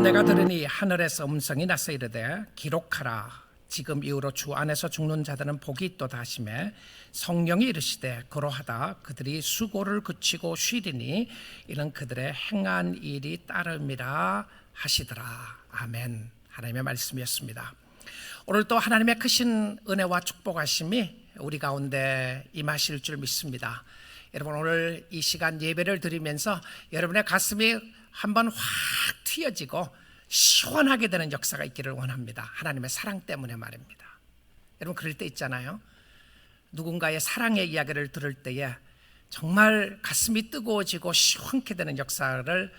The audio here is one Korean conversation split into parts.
내가 들으니 하늘에서 음성이 나서 이르되 기록하라. 지금 이후로 주 안에서 죽는 자들은 복이 있도다 하시매 성령이 이르시되 그러하다 그들이 수고를 그치고 쉬리니 이는 그들의 행한 일이 따름이라 하시더라. 아멘. 하나님의 말씀이었습니다. 오늘 또 하나님의 크신 은혜와 축복하심이 우리 가운데 임하실 줄 믿습니다. 여러분, 오늘 이 시간 예배를 드리면서 여러분의 가슴이 한번 확 튀어지고 시원하게 되는 역사가 있기를 원합니다. 하나님의 사랑 때문에 말입니다. 여러분, 그럴 때 있잖아요. 누군가의 사랑의 이야기를 들을 때에 정말 가슴이 뜨거워지고 시원케 되는 역사를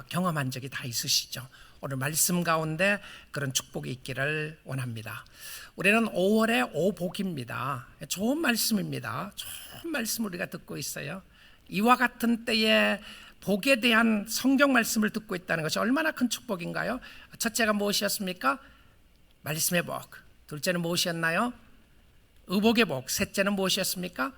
경험한 적이 다 있으시죠. 오늘 말씀 가운데 그런 축복이 있기를 원합니다. 우리는 5월의 오복입니다. 좋은 말씀입니다. 좋은 말씀을 우리가 듣고 있어요. 이와 같은 때에 복에 대한 성경 말씀을 듣고 있다는 것이 얼마나 큰 축복인가요? 첫째가 무엇이었습니까? 말씀의 복. 둘째는 무엇이었나요? 의복의 복. 셋째는 무엇이었습니까?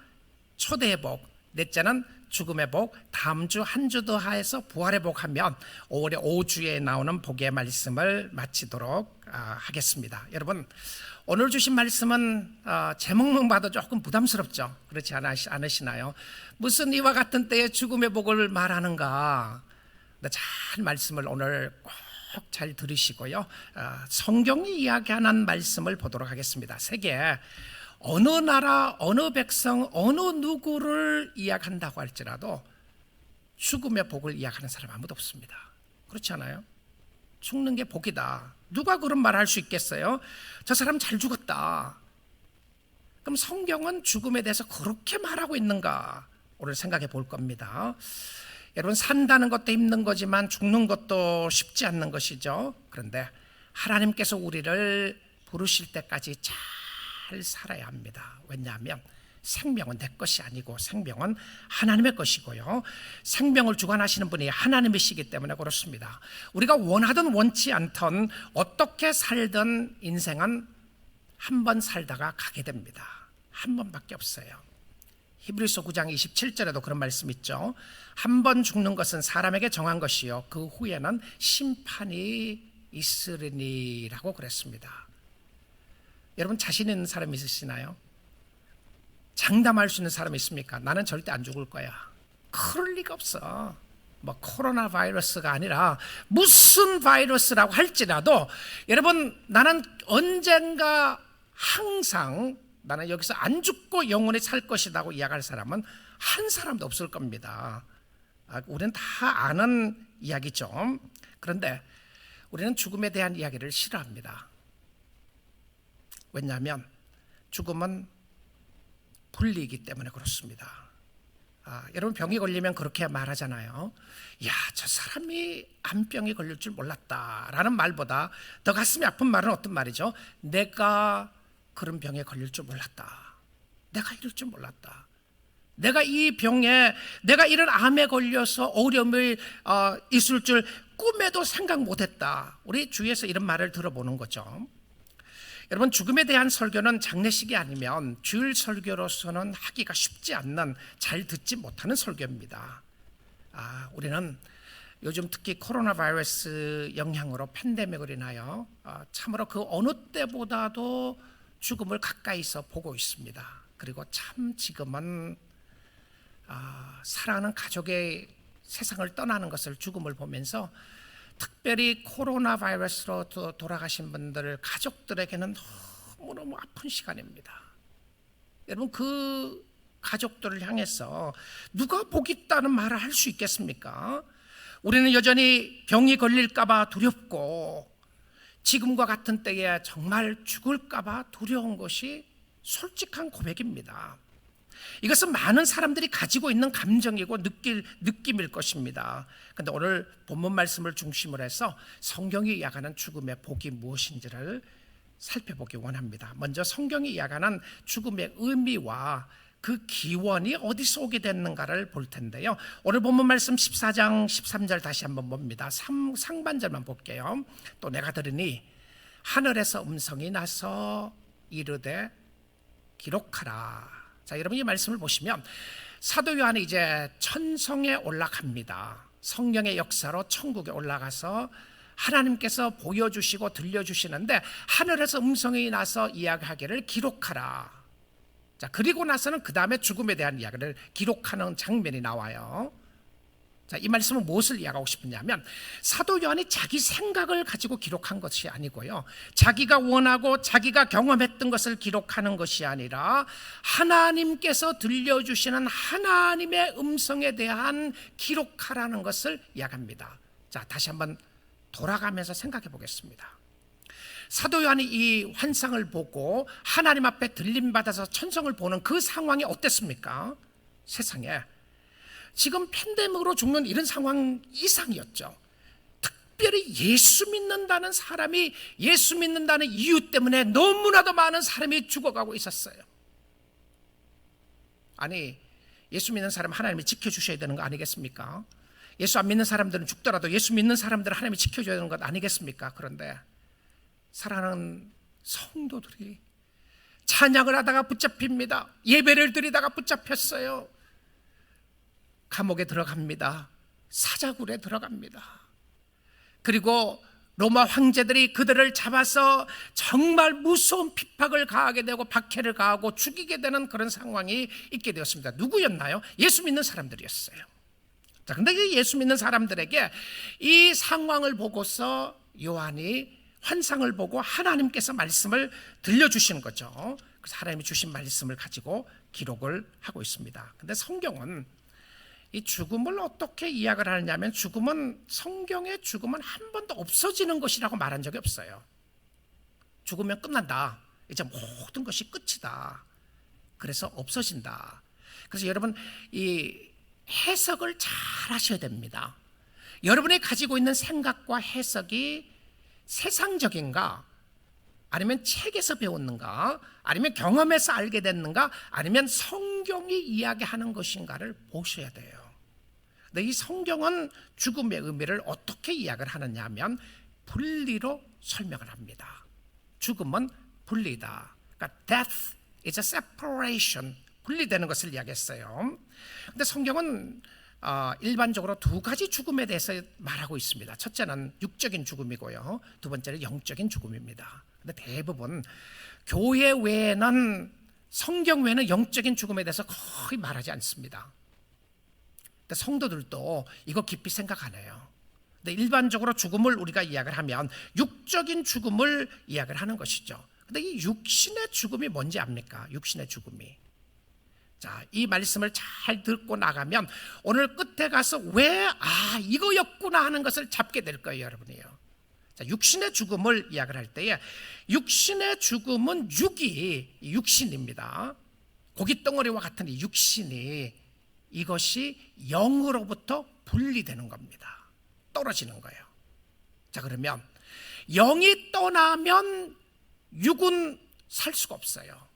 초대의 복. 넷째는 죽음의 복. 다음 주 한 주 더 하여서 부활의 복 하면 5월의 5주에 나오는 복의 말씀을 마치도록 하겠습니다. 여러분, 오늘 주신 말씀은 제목만 봐도 조금 부담스럽죠? 그렇지 않으시나요? 무슨 이와 같은 때에 죽음의 복을 말하는가? 잘 말씀을 오늘 꼭 잘 들으시고요. 성경이 이야기하는 말씀을 보도록 하겠습니다. 세계 어느 나라, 어느 백성, 어느 누구를 이야기한다고 할지라도 죽음의 복을 이야기하는 사람 아무도 없습니다. 그렇지 않아요? 죽는 게 복이다. 누가 그런 말 할 수 있겠어요? 저 사람 잘 죽었다. 그럼 성경은 죽음에 대해서 그렇게 말하고 있는가? 오늘 생각해 볼 겁니다. 여러분, 산다는 것도 힘든 거지만 죽는 것도 쉽지 않는 것이죠. 그런데 하나님께서 우리를 부르실 때까지 잘 살아야 합니다. 왜냐하면 생명은 내 것이 아니고 생명은 하나님의 것이고요. 생명을 주관하시는 분이 하나님이시기 때문에 그렇습니다. 우리가 원하든 원치 않든 어떻게 살든 인생은 한 번 살다가 가게 됩니다. 한 번밖에 없어요. 히브리서 9장 27절에도 그런 말씀 있죠. 한 번 죽는 것은 사람에게 정한 것이요 그 후에는 심판이 있으리니라고 그랬습니다. 여러분, 자신 있는 사람 있으시나요? 장담할 수 있는 사람 있습니까? 나는 절대 안 죽을 거야. 그럴 리가 없어. 뭐 코로나 바이러스가 아니라 무슨 바이러스라고 할지라도 여러분, 나는 언젠가 항상 나는 여기서 안 죽고 영원히 살 것이라고 이야기할 사람은 한 사람도 없을 겁니다. 우리는 다 아는 이야기죠. 그런데 우리는 죽음에 대한 이야기를 싫어합니다. 왜냐하면 죽음은 분리이기 때문에 그렇습니다. 여러분, 병이 걸리면 그렇게 말하잖아요. 야, 저 사람이 암병이 걸릴 줄 몰랐다라는 말보다 더 가슴이 아픈 말은 어떤 말이죠? 내가 그런 병에 걸릴 줄 몰랐다. 내가 이럴 줄 몰랐다. 내가 이 병에, 내가 이런 암에 걸려서 어려움이 있을 줄 꿈에도 생각 못했다. 우리 주위에서 이런 말을 들어보는 거죠. 여러분, 죽음에 대한 설교는 장례식이 아니면 주일 설교로서는 하기가 쉽지 않는, 잘 듣지 못하는 설교입니다. 우리는 요즘 특히 코로나 바이러스 영향으로 팬데믹을 인하여 참으로 그 어느 때보다도 죽음을 가까이서 보고 있습니다. 그리고 참 지금은 사랑하는 가족의 세상을 떠나는 것을, 죽음을 보면서 특별히 코로나 바이러스로 돌아가신 분들 가족들에게는 너무너무 아픈 시간입니다. 여러분, 그 가족들을 향해서 누가 복 있다는 말을 할 수 있겠습니까? 우리는 여전히 병이 걸릴까 봐 두렵고 지금과 같은 때에 정말 죽을까 봐 두려운 것이 솔직한 고백입니다. 이것은 많은 사람들이 가지고 있는 감정이고 느낌일 것입니다. 그런데 오늘 본문 말씀을 중심으로 해서 성경이 이야기하는 죽음의 복이 무엇인지를 살펴보기 원합니다. 먼저 성경이 이야기하는 죽음의 의미와 그 기원이 어디서 오게 됐는가를 볼 텐데요. 오늘 본문 말씀 14장 13절 다시 한번 봅니다. 상반절만 볼게요. 또 내가 들으니 하늘에서 음성이 나서 이르되 기록하라. 자, 여러분, 이 말씀을 보시면 사도 요한이 이제 천성에 올라갑니다. 성령의 역사로 천국에 올라가서 하나님께서 보여주시고 들려주시는데 하늘에서 음성이 나서 이야기하기를 기록하라. 자, 그리고 나서는 그 다음에 죽음에 대한 이야기를 기록하는 장면이 나와요. 자, 이 말씀은 무엇을 이야기하고 싶으냐면 사도 요한이 자기 생각을 가지고 기록한 것이 아니고요, 자기가 원하고 자기가 경험했던 것을 기록하는 것이 아니라 하나님께서 들려주시는 하나님의 음성에 대한 기록하라는 것을 이야기합니다. 자, 다시 한번 돌아가면서 생각해 보겠습니다. 사도 요한이 이 환상을 보고 하나님 앞에 들림받아서 천성을 보는 그 상황이 어땠습니까? 세상에 지금 팬데믹으로 죽는 이런 상황 이상이었죠. 특별히 예수 믿는다는 사람이, 예수 믿는다는 이유 때문에 너무나도 많은 사람이 죽어가고 있었어요. 아니, 예수 믿는 사람 하나님이 지켜주셔야 되는 거 아니겠습니까? 예수 안 믿는 사람들은 죽더라도 예수 믿는 사람들은 하나님이 지켜줘야 되는 것 아니겠습니까? 그런데 사랑하는 성도들이 찬양을 하다가 붙잡힙니다. 예배를 드리다가 붙잡혔어요. 감옥에 들어갑니다. 사자굴에 들어갑니다. 그리고 로마 황제들이 그들을 잡아서 정말 무서운 핍박을 가하게 되고 박해를 가하고 죽이게 되는 그런 상황이 있게 되었습니다. 누구였나요? 예수 믿는 사람들이었어요. 자, 근데 그 예수 믿는 사람들에게 이 상황을 보고서 요한이 환상을 보고 하나님께서 말씀을 들려주시는 거죠. 그래서 하나님이 주신 말씀을 가지고 기록을 하고 있습니다. 근데 성경은 이 죽음을 어떻게 이야기를 하느냐면, 죽음은, 성경의 죽음은 한 번도 없어지는 것이라고 말한 적이 없어요. 죽으면 끝난다, 이제 모든 것이 끝이다, 그래서 없어진다. 그래서 여러분 이 해석을 잘 하셔야 됩니다. 여러분이 가지고 있는 생각과 해석이 세상적인가, 아니면 책에서 배웠는가, 아니면 경험에서 알게 됐는가, 아니면 성경이 이야기하는 것인가를 보셔야 돼요. 근데 이 성경은 죽음의 의미를 어떻게 이야기를 하느냐 하면 분리로 설명을 합니다. 죽음은 분리다. 그러니까 death is a separation, 분리되는 것을 이야기했어요. 근데 성경은 일반적으로 두 가지 죽음에 대해서 말하고 있습니다. 첫째는 육적인 죽음이고요, 두 번째는 영적인 죽음입니다. 근데 대부분 교회 외에는, 성경 외에는 영적인 죽음에 대해서 거의 말하지 않습니다. 근데 성도들도 이거 깊이 생각 안 해요. 근데 일반적으로 죽음을 우리가 이야기를 하면 육적인 죽음을 이야기를 하는 것이죠. 근데 이 육신의 죽음이 뭔지 압니까? 육신의 죽음이. 자, 이 말씀을 잘 듣고 나가면 오늘 끝에 가서 왜 이거였구나 하는 것을 잡게 될 거예요, 여러분이요. 자, 육신의 죽음을 이야기를 할 때에 육신의 죽음은 육신입니다. 고깃덩어리와 같은 이 육신이, 이것이 영으로부터 분리되는 겁니다. 떨어지는 거예요. 자, 그러면 영이 떠나면 육은 살 수가 없어요.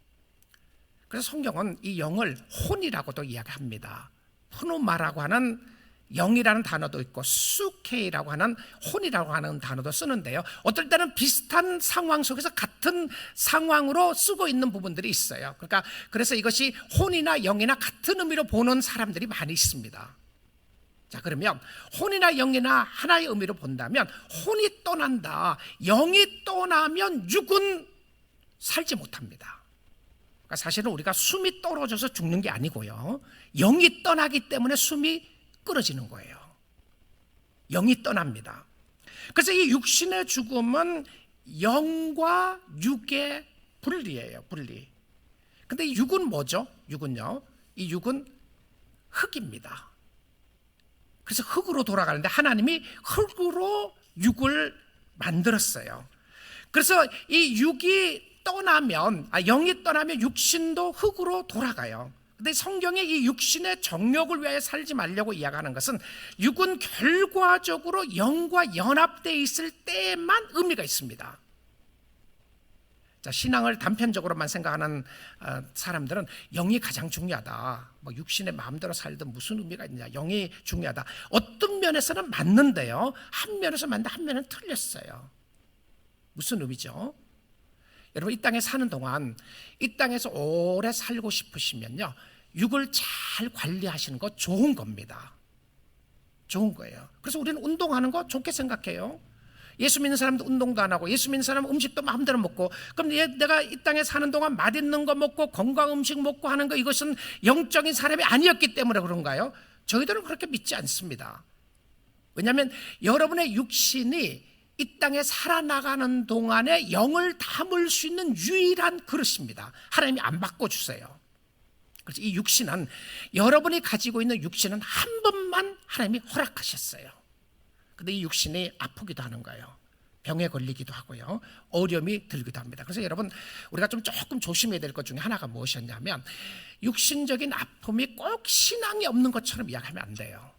그래서 성경은 이 영을 혼이라고도 이야기합니다. 프노마라고 하는 영이라는 단어도 있고 수케이라고 하는 혼이라고 하는 단어도 쓰는데요, 어떨 때는 비슷한 상황 속에서 같은 상황으로 쓰고 있는 부분들이 있어요. 그러니까 그래서 이것이 혼이나 영이나 같은 의미로 보는 사람들이 많이 있습니다. 자, 그러면 혼이나 영이나 하나의 의미로 본다면 혼이 떠난다, 영이 떠나면 육은 살지 못합니다. 그러니까 사실은 우리가 숨이 떨어져서 죽는 게 아니고요, 영이 떠나기 때문에 숨이 끊어지는 거예요. 영이 떠납니다. 그래서 이 육신의 죽음은 영과 육의 분리예요, 분리. 근데 이 육은 뭐죠? 육은요, 이 육은 흙입니다. 그래서 흙으로 돌아가는데 하나님이 흙으로 육을 만들었어요. 그래서 이 육이 떠나면, 영이 떠나면 육신도 흙으로 돌아가요. 근데 성경에 이 육신의 정욕을 위하여 살지 말려고 이야기하는 것은 육은 결과적으로 영과 연합되어 있을 때만 의미가 있습니다. 자, 신앙을 단편적으로만 생각하는 사람들은 영이 가장 중요하다, 뭐 육신의 마음대로 살든 무슨 의미가 있느냐, 영이 중요하다. 어떤 면에서는 맞는데요, 한 면에서 맞는데 한 면은 틀렸어요. 무슨 의미죠? 여러분, 이 땅에 사는 동안, 이 땅에서 오래 살고 싶으시면요, 육을 잘 관리하시는 거 좋은 겁니다. 좋은 거예요. 그래서 우리는 운동하는 거 좋게 생각해요. 예수 믿는 사람도 운동도 안 하고 예수 믿는 사람은 음식도 마음대로 먹고, 그럼 내가 이 땅에 사는 동안 맛있는 거 먹고 건강 음식 먹고 하는 거, 이것은 영적인 사람이 아니었기 때문에 그런가요? 저희들은 그렇게 믿지 않습니다. 왜냐하면 여러분의 육신이 이 땅에 살아나가는 동안에 영을 담을 수 있는 유일한 그릇입니다. 하나님이 안 바꿔주세요. 그래서 이 육신은, 여러분이 가지고 있는 육신은 한 번만 하나님이 허락하셨어요. 근데 이 육신이 아프기도 하는 거예요. 병에 걸리기도 하고요, 어려움이 들기도 합니다. 그래서 여러분, 우리가 조금 조심해야 될 것 중에 하나가 무엇이었냐면, 육신적인 아픔이 꼭 신앙이 없는 것처럼 이야기하면 안 돼요.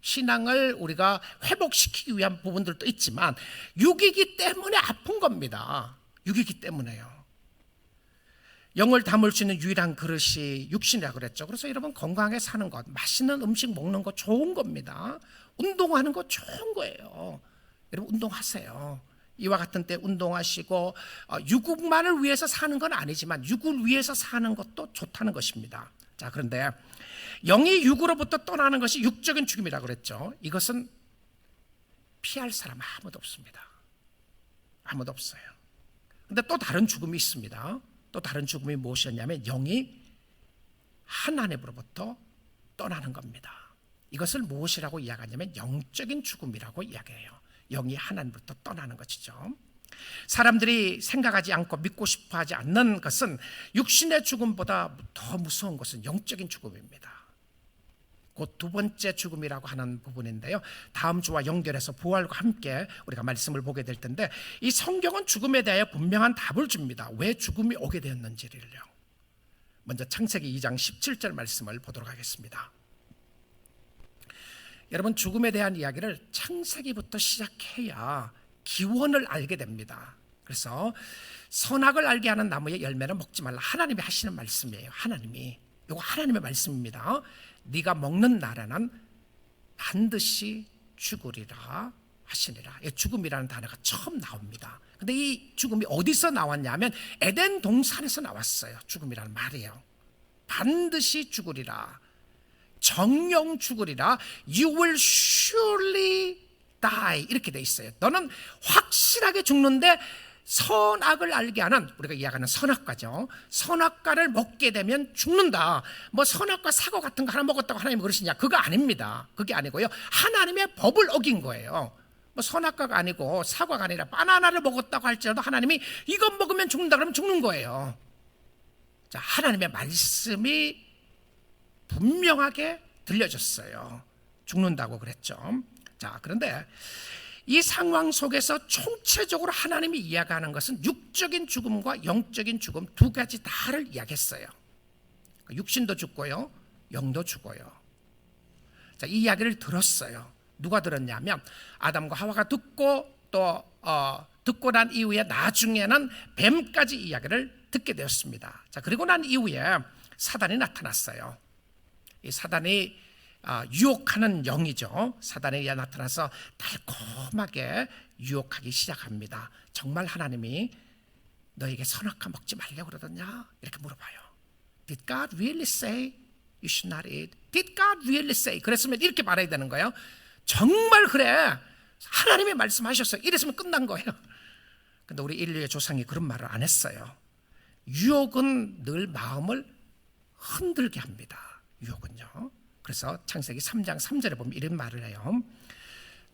신앙을 우리가 회복시키기 위한 부분들도 있지만 육이기 때문에 아픈 겁니다. 육이기 때문에요. 영을 담을 수 있는 유일한 그릇이 육신이라고 그랬죠. 그래서 여러분, 건강하게 사는 것, 맛있는 음식 먹는 거 좋은 겁니다. 운동하는 거 좋은 거예요. 여러분, 운동하세요. 이와 같은 때 운동하시고, 육만을 위해서 사는 건 아니지만 육을 위해서 사는 것도 좋다는 것입니다. 자, 그런데 영이 육으로부터 떠나는 것이 육적인 죽음이라고 그랬죠. 이것은 피할 사람 아무도 없습니다. 아무도 없어요. 근데 또 다른 죽음이 있습니다. 또 다른 죽음이 무엇이었냐면, 영이 하나님으로부터 떠나는 겁니다. 이것을 무엇이라고 이야기하냐면 영적인 죽음이라고 이야기해요. 영이 하나님으로부터 떠나는 것이죠. 사람들이 생각하지 않고 믿고 싶어 하지 않는 것은, 육신의 죽음보다 더 무서운 것은 영적인 죽음입니다. 곧 두 번째 죽음이라고 하는 부분인데요, 다음 주와 연결해서 부활과 함께 우리가 말씀을 보게 될 텐데, 이 성경은 죽음에 대해 분명한 답을 줍니다. 왜 죽음이 오게 되었는지를요. 먼저 창세기 2장 17절 말씀을 보도록 하겠습니다. 여러분, 죽음에 대한 이야기를 창세기부터 시작해야 기원을 알게 됩니다. 그래서 선악을 알게 하는 나무의 열매는 먹지 말라, 하나님이 하시는 말씀이에요. 이거 하나님의 말씀입니다. 네가 먹는 날에는 반드시 죽으리라 하시니라. 죽음이라는 단어가 처음 나옵니다. 근데 이 죽음이 어디서 나왔냐면 에덴 동산에서 나왔어요. 죽음이라는 말이에요. 반드시 죽으리라, 정령 죽으리라, you will surely die, 이렇게 돼 있어요. 너는 확실하게 죽는데, 선악을 알게 하는, 우리가 이야기하는 선악과죠. 선악과를 먹게 되면 죽는다. 뭐 선악과 사과 같은 거 하나 먹었다고 하나님이 그러시냐? 그거 아닙니다. 그게 아니고요, 하나님의 법을 어긴 거예요. 뭐 선악과가 아니고 사과가 아니라 바나나를 먹었다고 할지라도 하나님이 이것 먹으면 죽는다 그러면 죽는 거예요. 자, 하나님의 말씀이 분명하게 들려졌어요. 죽는다고 그랬죠. 자, 그런데 이 상황 속에서 총체적으로 하나님이 이야기하는 것은 육적인 죽음과 영적인 죽음 두 가지 다를 이야기했어요. 육신도 죽고요, 영도 죽어요. 자, 이 이야기를 들었어요. 누가 들었냐면 아담과 하와가 듣고, 또 듣고 난 이후에 나중에는 뱀까지 이야기를 듣게 되었습니다. 자, 그리고 난 이후에 사단이 나타났어요. 이 사단이 유혹하는 영이죠. 사단이 나타나서 달콤하게 유혹하기 시작합니다. 정말 하나님이 너에게 선악과 먹지 말려고 그러더냐? 이렇게 물어봐요. Did God really say you should not eat? Did God really say? 그랬으면 이렇게 말해야 되는 거예요. 정말 그래, 하나님이 말씀하셨어요. 이랬으면 끝난 거예요. 근데 우리 인류의 조상이 그런 말을 안 했어요. 유혹은 늘 마음을 흔들게 합니다. 유혹은요. 그래서 창세기 3장 3절에 보면 이런 말을 해요.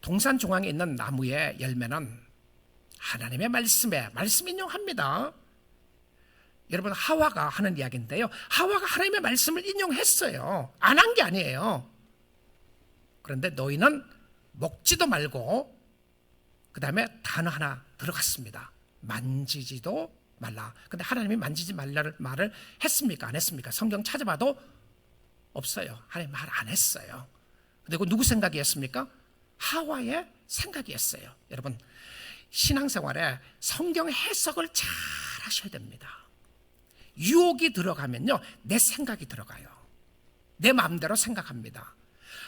동산 중앙에 있는 나무의 열매는 하나님의 말씀 인용합니다. 여러분, 하와가 하는 이야기인데요, 하와가 하나님의 말씀을 인용했어요. 안 한 게 아니에요. 그런데 너희는 먹지도 말고, 그 다음에 단어 하나 들어갔습니다. 만지지도 말라. 근데 하나님이 만지지 말라를 말을 했습니까? 안 했습니까? 성경 찾아봐도 없어요. 하나님 말 안 했어요. 근데 그 누구 생각이었습니까? 하와의 생각이었어요. 여러분, 신앙생활에 성경 해석을 잘 하셔야 됩니다. 유혹이 들어가면요, 내 생각이 들어가요. 내 마음대로 생각합니다.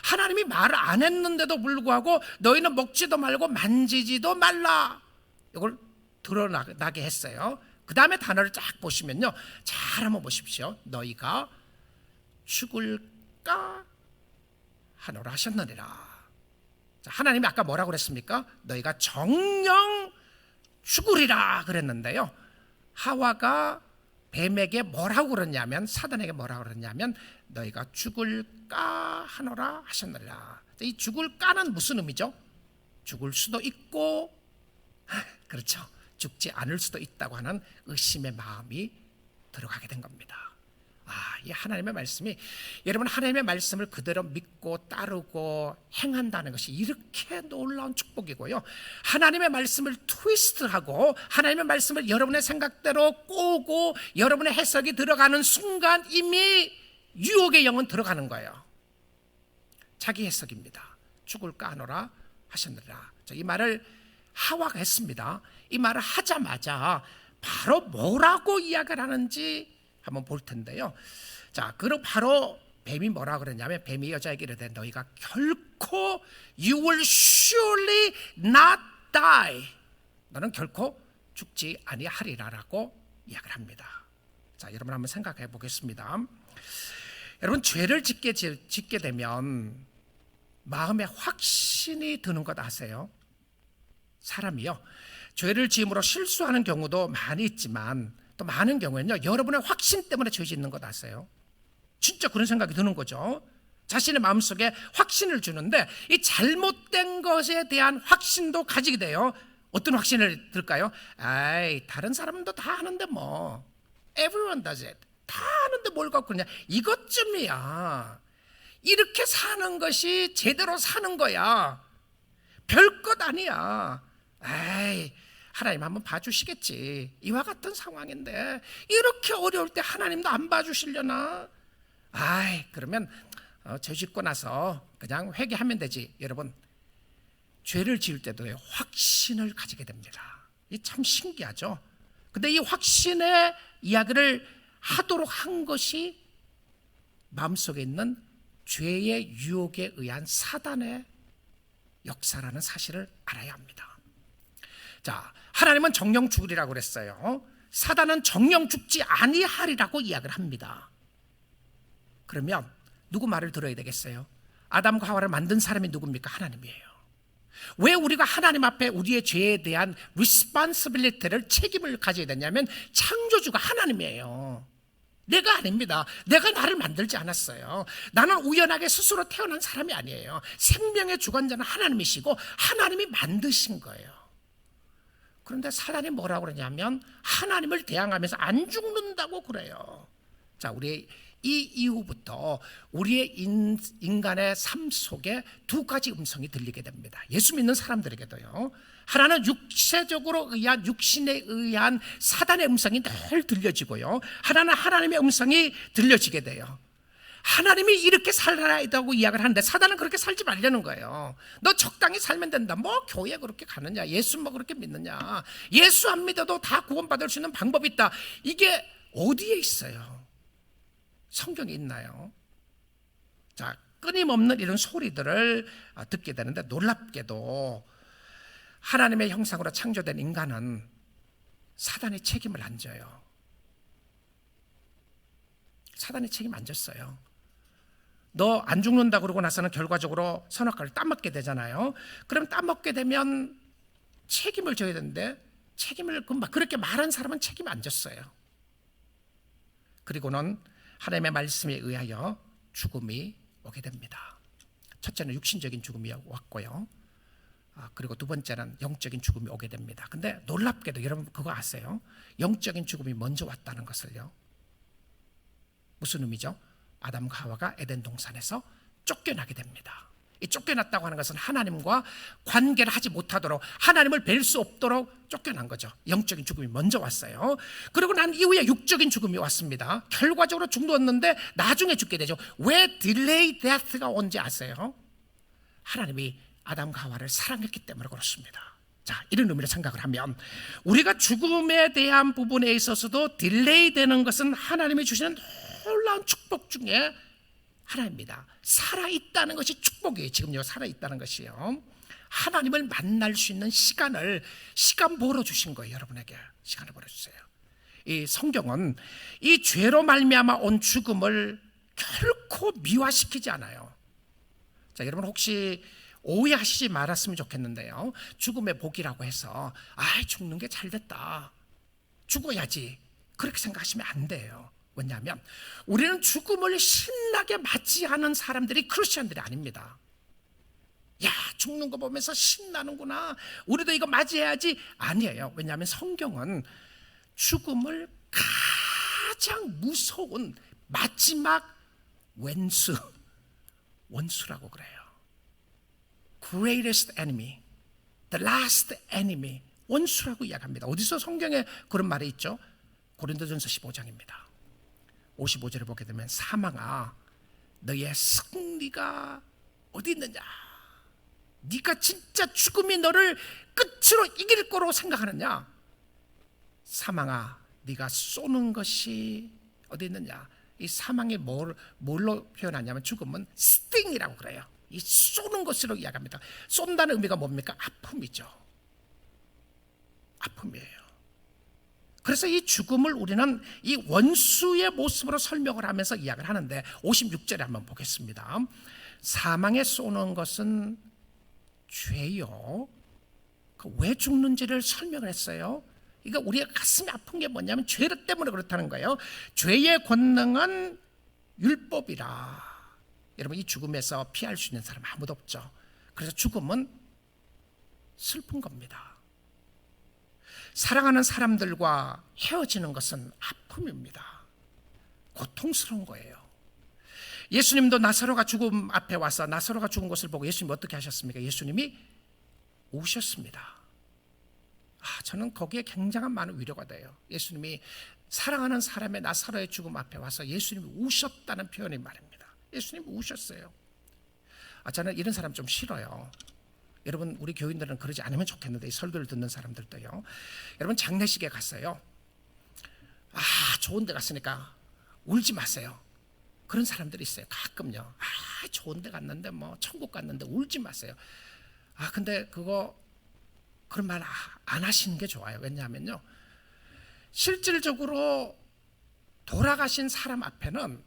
하나님이 말을 안 했는데도 불구하고 너희는 먹지도 말고 만지지도 말라, 이걸 드러나게 했어요. 그 다음에 단어를 쫙 보시면요, 잘 한번 보십시오. 너희가 죽을까 하노라 하셨느니라. 자, 하나님이 아까 뭐라고 그랬습니까? 너희가 정령 죽으리라 그랬는데요, 하와가 뱀에게 뭐라고 그랬냐면, 사단에게 뭐라고 그랬냐면 너희가 죽을까 하노라 하셨느니라. 이 죽을까는 무슨 의미죠? 죽을 수도 있고, 그렇죠, 죽지 않을 수도 있다고 하는 의심의 마음이 들어가게 된 겁니다. 이 하나님의 말씀이, 여러분 하나님의 말씀을 그대로 믿고 따르고 행한다는 것이 이렇게 놀라운 축복이고요, 하나님의 말씀을 트위스트하고 하나님의 말씀을 여러분의 생각대로 꼬고 여러분의 해석이 들어가는 순간 이미 유혹의 영은 들어가는 거예요. 자기 해석입니다. 죽을까 하노라 하셨느니라. 이 말을 하와가 했습니다. 이 말을 하자마자 바로 뭐라고 이야기를 하는지 한번 볼 텐데요. 자, 그리고 바로 뱀이 뭐라 그랬냐면, 뱀이 여자에게 이르되 너희가 결코 you will surely not die, 너는 결코 죽지 아니하리라라고 이야기를 합니다. 자, 여러분 한번 생각해 보겠습니다. 여러분, 죄를 짓게 되면 마음에 확신이 드는 것 아세요? 사람이요, 죄를 지음으로 실수하는 경우도 많이 있지만 또 많은 경우에는요, 여러분의 확신 때문에 죄 짓는 것 아세요? 진짜 그런 생각이 드는 거죠. 자신의 마음속에 확신을 주는데 이 잘못된 것에 대한 확신도 가지게 돼요. 어떤 확신을 들까요? 다른 사람도 다 하는데 뭐, everyone does it, 다 하는데 뭘 갖고 그러냐, 이것쯤이야, 이렇게 사는 것이 제대로 사는 거야, 별것 아니야, 하나님 한번 봐주시겠지, 이와 같은 상황인데 이렇게 어려울 때 하나님도 안 봐주시려나? 그러면 죄 짓고 나서 그냥 회개하면 되지. 여러분, 죄를 지을 때도 확신을 가지게 됩니다. 이 참 신기하죠. 근데 이 확신의 이야기를 하도록 한 것이 마음속에 있는 죄의 유혹에 의한 사단의 역사라는 사실을 알아야 합니다. 자, 하나님은 정령 죽으리라고 그랬어요. 사단은 정령 죽지 아니하리라고 이야기를 합니다. 그러면 누구 말을 들어야 되겠어요? 아담과 하와를 만든 사람이 누굽니까? 하나님이에요. 왜 우리가 하나님 앞에 우리의 죄에 대한 responsibility를, 책임을 가져야 되냐면 창조주가 하나님이에요. 내가 아닙니다. 내가 나를 만들지 않았어요. 나는 우연하게 스스로 태어난 사람이 아니에요. 생명의 주관자는 하나님이시고 하나님이 만드신 거예요. 그런데 사단이 뭐라고 그러냐면 하나님을 대항하면서 안 죽는다고 그래요. 자, 우리 이 이후부터 우리의 인간의 삶 속에 두 가지 음성이 들리게 됩니다. 예수 믿는 사람들에게도요. 하나는 육신에 의한 사단의 음성이 늘 들려지고요, 하나는 하나님의 음성이 들려지게 돼요. 하나님이 이렇게 살아야 한다고 이야기를 하는데 사단은 그렇게 살지 말라는 거예요. 너 적당히 살면 된다. 뭐 교회 그렇게 가느냐, 예수 뭐 그렇게 믿느냐, 예수 안 믿어도 다 구원받을 수 있는 방법이 있다. 이게 어디에 있어요? 성경에 있나요? 자, 끊임없는 이런 소리들을 듣게 되는데 놀랍게도 하나님의 형상으로 창조된 인간은 사단의 책임을 안 져요. 사단의 책임 안 졌어요. 너 안 죽는다 그러고 나서는 결과적으로 선악과를 따먹게 되잖아요. 그럼 따먹게 되면 책임을 져야 되는데 책임을 그렇게 말한 사람은 책임 안 졌어요. 그리고는 하나님의 말씀에 의하여 죽음이 오게 됩니다. 첫째는 육신적인 죽음이 왔고요, 그리고 두 번째는 영적인 죽음이 오게 됩니다. 근데 놀랍게도 여러분 그거 아세요? 영적인 죽음이 먼저 왔다는 것을요. 무슨 의미죠? 아담과 하와가 에덴 동산에서 쫓겨나게 됩니다. 이 쫓겨났다고 하는 것은 하나님과 관계를 하지 못하도록, 하나님을 뵐 수 없도록 쫓겨난 거죠. 영적인 죽음이 먼저 왔어요. 그리고 난 이후에 육적인 죽음이 왔습니다. 결과적으로 죽었는데 나중에 죽게 되죠. 왜 딜레이 데스가 온지 아세요? 하나님이 아담과 하와를 사랑했기 때문에 그렇습니다. 자, 이런 의미로 생각을 하면 우리가 죽음에 대한 부분에 있어서도 딜레이 되는 것은 하나님이 주시는 놀라운 축복 중에 하나입니다. 살아있다는 것이 축복이에요. 지금요, 살아있다는 것이요. 하나님을 만날 수 있는 시간 벌어주신 거예요. 여러분에게 시간을 벌어주세요. 이 성경은 이 죄로 말미암아 온 죽음을 결코 미화시키지 않아요. 자, 여러분 혹시 오해하시지 말았으면 좋겠는데요. 죽음의 복이라고 해서 죽는 게 잘됐다, 죽어야지, 그렇게 생각하시면 안 돼요. 왜냐하면 우리는 죽음을 신나게 맞이하는 사람들이 크리스천들이 아닙니다. 야, 죽는 거 보면서 신나는구나, 우리도 이거 맞이해야지, 아니에요. 왜냐하면 성경은 죽음을 가장 무서운 마지막 원수라고 그래요. Greatest enemy, the last enemy, 원수라고 이야기합니다. 어디서 성경에 그런 말이 있죠? 고린도전서 15장입니다. 55절을 보게 되면 사망아, 너의 승리가 어디 있느냐? 네가 진짜 죽음이 너를 끝으로 이길 거로 생각하느냐? 사망아, 네가 쏘는 것이 어디 있느냐? 이 사망이 뭘로 표현하냐면 죽음은 스팅이라고 그래요. 이 쏘는 것으로 이야기합니다. 쏜다는 의미가 뭡니까? 아픔이죠. 아픔이에요. 그래서 이 죽음을 우리는 이 원수의 모습으로 설명을 하면서 이야기를 하는데 56절에 한번 보겠습니다. 사망에 쏘는 것은 죄요. 왜 죽는지를 설명을 했어요. 그러니까 우리가 가슴이 아픈 게 뭐냐면 죄 때문에 그렇다는 거예요. 죄의 권능은 율법이라. 여러분, 이 죽음에서 피할 수 있는 사람 아무도 없죠. 그래서 죽음은 슬픈 겁니다. 사랑하는 사람들과 헤어지는 것은 아픔입니다. 고통스러운 거예요. 예수님도 나사로가 죽음 앞에 와서 나사로가 죽은 것을 보고 예수님이 어떻게 하셨습니까? 예수님이 우셨습니다. 저는 거기에 굉장한 많은 위로가 돼요. 예수님이 사랑하는 사람의 나사로의 죽음 앞에 와서 예수님이 우셨다는 표현이 말입니다. 예수님이 우셨어요. 저는 이런 사람 좀 싫어요. 여러분, 우리 교인들은 그러지 않으면 좋겠는데, 이 설교를 듣는 사람들도요. 여러분, 장례식에 갔어요. 좋은 데 갔으니까 울지 마세요. 그런 사람들이 있어요. 가끔요. 좋은 데 갔는데 천국 갔는데 울지 마세요. 근데 그런 말 안 하시는 게 좋아요. 왜냐하면요, 실질적으로 돌아가신 사람 앞에는